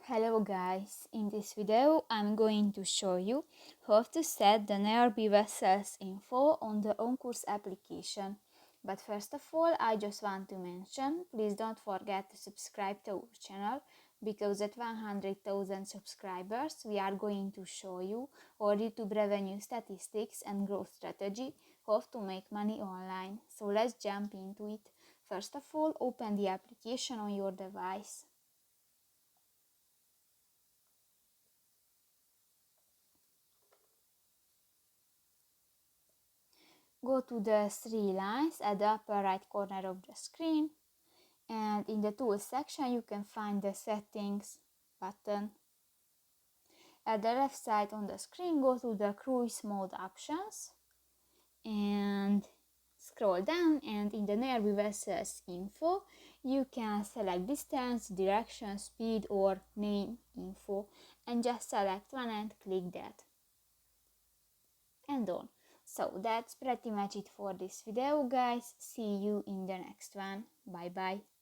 Hello guys, in this video I'm going to show you how to set the nearby vessels info on the OnCourse application. But first of all, I just want to mention, please don't forget to subscribe to our channel, because at 100,000 subscribers we are going to show you our YouTube revenue statistics and growth strategy, how to make money online. So let's jump into it. First of all, open the application on your device. Go to the three lines at the upper right corner of the screen, and in the Tools section you can find the Settings button. At the left side on the screen, go to the Cruise Mode options and scroll down, and in the nearby vessels info you can select distance, direction, speed or name info, and just select one and click that. And done. So that's pretty much it for this video, guys. See you in the next one. Bye bye.